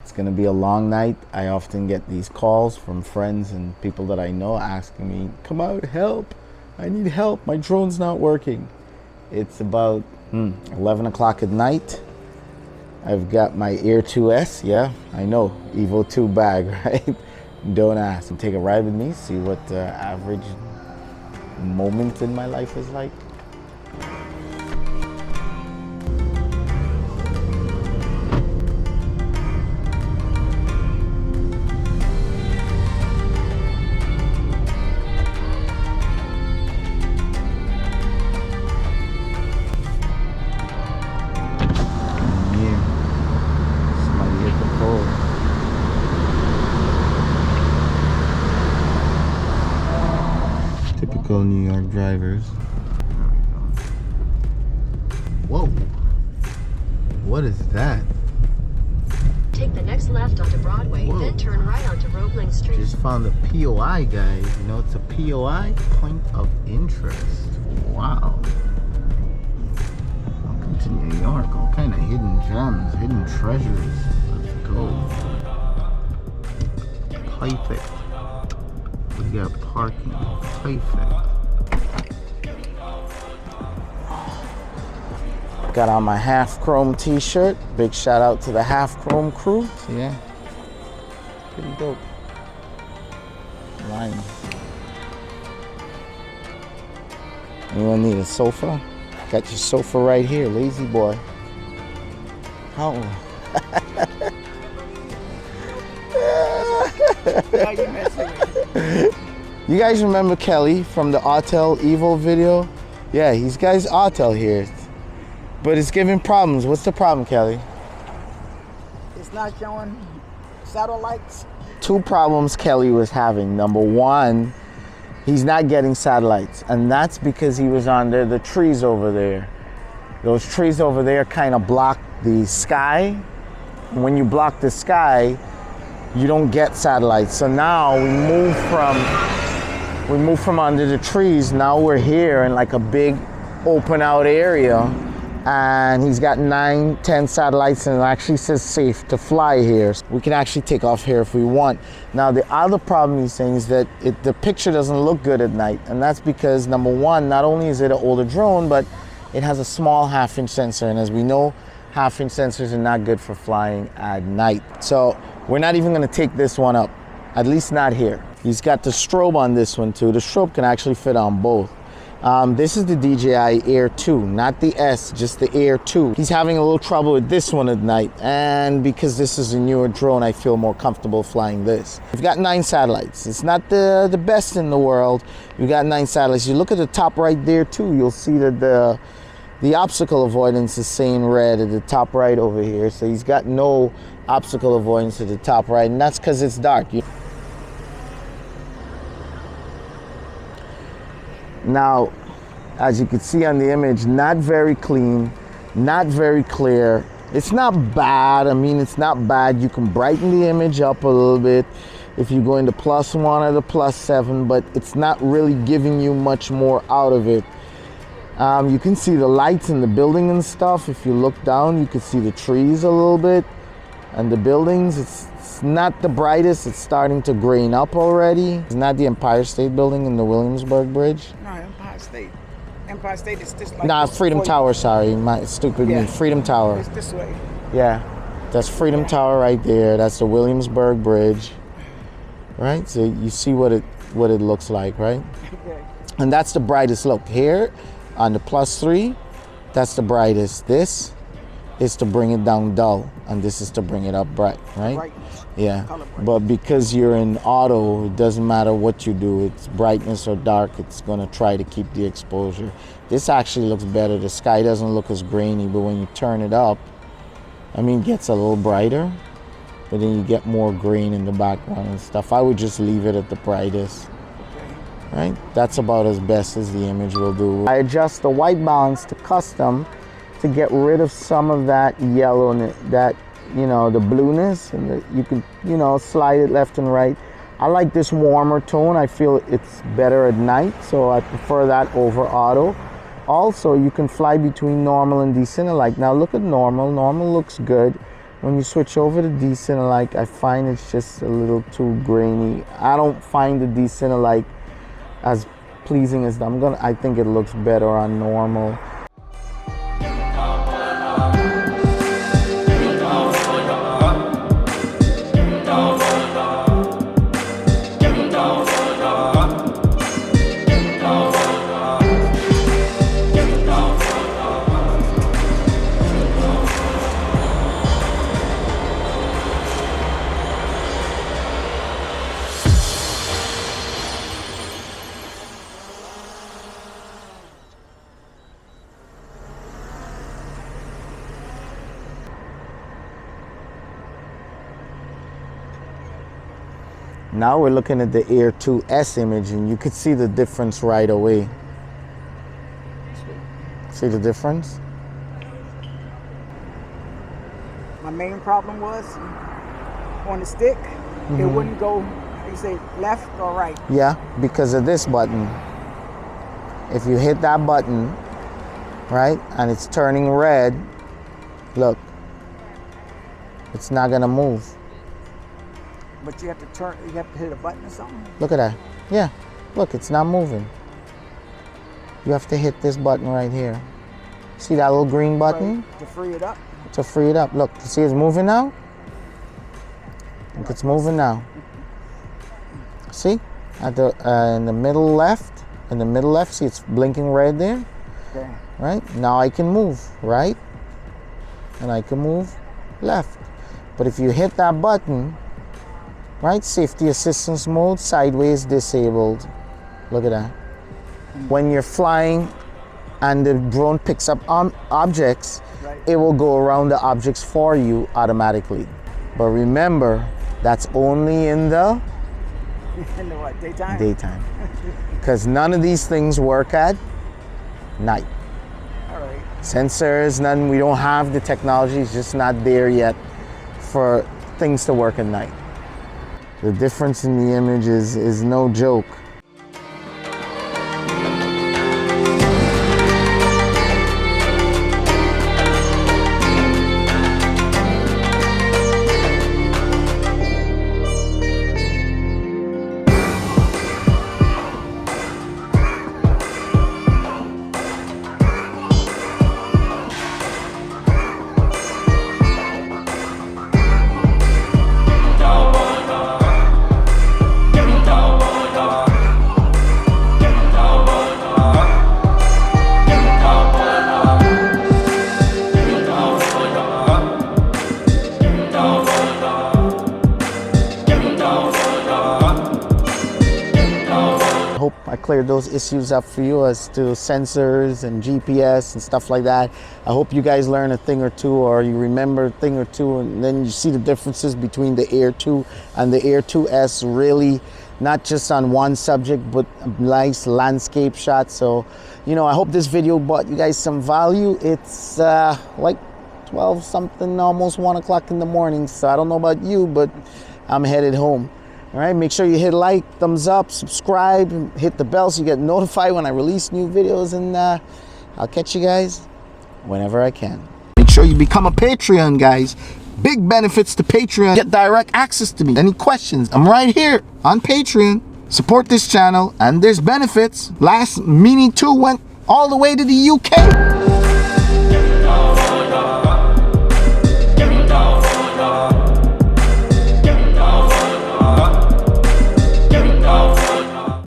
It's gonna be a long night. I often get these calls from friends and people that I know asking me, come out, help. I need help, my drone's not working. It's about 11 o'clock at night. I've got my Air 2S, yeah, I know, Evo 2 bag, right? Don't ask. Take a ride with me, see what the average moment in my life is like. Typical New York drivers. Whoa! What is that? Take the next left onto Broadway, Whoa. then turn right onto Roebling Street. Just found a POI, guys. You know, it's a POI, point of interest. Wow. Welcome to New York. All kind of hidden gems, hidden treasures. Let's go. Perfect. We got parking. Perfect. Got on my half chrome t-shirt. Big shout out to the half chrome crew. So yeah, pretty dope. Line. Anyone need a sofa? Got your sofa right here, lazy boy. How? You guys remember Kelly from the Autel Evo video? Yeah, he's got his Autel here. But it's giving problems. What's the problem, Kelly? It's not showing satellites. Two problems Kelly was having. Number one, he's not getting satellites. And that's because he was under the trees over there. Those trees over there kind of block the sky. And when you block the sky, you don't get satellites. So now we move from under the trees. Now we're here in like a big open out area. And he's got 9-10 satellites, and it actually says safe to fly here. We can actually take off here if we want. Now the other problem he's saying is that the picture doesn't look good at night, and that's because number one, not only is it an older drone, but it has a small 1/2-inch sensor, and as we know, 1/2-inch sensors are not good for flying at night. So we're not even gonna take this one up, at least not here. He's got the strobe on this one too. The strobe can actually fit on both. This is the DJI Air 2, not the S, just the Air 2. He's having a little trouble with this one at night, and because this is a newer drone, I feel more comfortable flying this. We've got 9 satellites. It's not the best in the world. We've got 9 satellites. You look at the top right there too, you'll see that the obstacle avoidance is saying red at the top right over here. So he's got no obstacle avoidance at the top right, and that's because it's dark. Now, as you can see on the image, not very clean, not very clear. It's not bad. I mean, it's not bad. You can brighten the image up a little bit if you go into +1 or the +7, but it's not really giving you much more out of it. You can see the lights in the building and stuff. If you look down, you can see the trees a little bit and the buildings. It's not the brightest. It's starting to grain up already. It's not the Empire State Building in the Williamsburg Bridge. No, Empire State. Empire State is just like... Nah, Freedom Tower, sorry. My stupid me. Freedom Tower. It's this way. Yeah, that's Freedom Tower right there. That's the Williamsburg Bridge. Right? So you see what it looks like, right? Okay. And that's the brightest. Look, here on the +3, that's the brightest. This is to bring it down dull, and this is to bring it up bright, right? Brightness. Yeah, Color brightness. but because you're in auto, it doesn't matter what you do. It's brightness or dark, it's gonna try to keep the exposure. This actually looks better. The sky doesn't look as grainy, but when you turn it up, I mean, it gets a little brighter, but then you get more green in the background and stuff. I would just leave it at the brightest. Right? That's about as best as the image will do. I adjust the white balance to custom to get rid of some of that yellow, that, you know, the blueness, and you can, you know, slide it left and right. I like this warmer tone. I feel it's better at night, so I prefer that over auto. Also, you can fly between normal and decent alike. Now look at normal. Normal looks good. when you switch over to decentralized, I find it's just a little too grainy. I don't find the decentralized as pleasing as I think it looks better on normal. Now we're looking at the Air 2S image, and you could see the difference right away. See the difference? My main problem was on the stick, it wouldn't go, you say left or right. Yeah, because of this button. If you hit that button, right, and it's turning red, look, it's not gonna move. But you have to hit a button or something? Look at that. Yeah, look, it's not moving. You have to hit this button right here. See that little green button? Right, to free it up? To free it up. Look, you see it's moving now? Look, it's moving now. See? At the in the middle left, see it's blinking red there? Okay. Right? Now I can move right, and I can move left. But if you hit that button, right, safety assistance mode, sideways disabled. Look at that. When you're flying and the drone picks up objects, right, it will go around the objects for you automatically. But remember, that's only in the in the what, daytime? Daytime. Because none of these things work at night. All right. Sensors, none, we don't have the technology, it's just not there yet for things to work at night. The difference in the image is no joke. I cleared those issues up for you as to sensors and GPS and stuff like that. I hope you guys learn a thing or two, or you remember a thing or two, and then you see the differences between the Air 2 and the Air 2S, really not just on one subject, but a nice landscape shot. So, you know, I hope this video brought you guys some value. It's like 12 something, almost 1 o'clock in the morning. So I don't know about you, but I'm headed home. All right, make sure you hit like, thumbs up, subscribe, and hit the bell so you get notified when I release new videos, and I'll catch you guys whenever I can. Make sure you become a Patreon, guys. Big benefits to Patreon. Get direct access to me. Any questions, I'm right here on Patreon. Support this channel, and there's benefits. Last Mini 2 went all the way to the UK.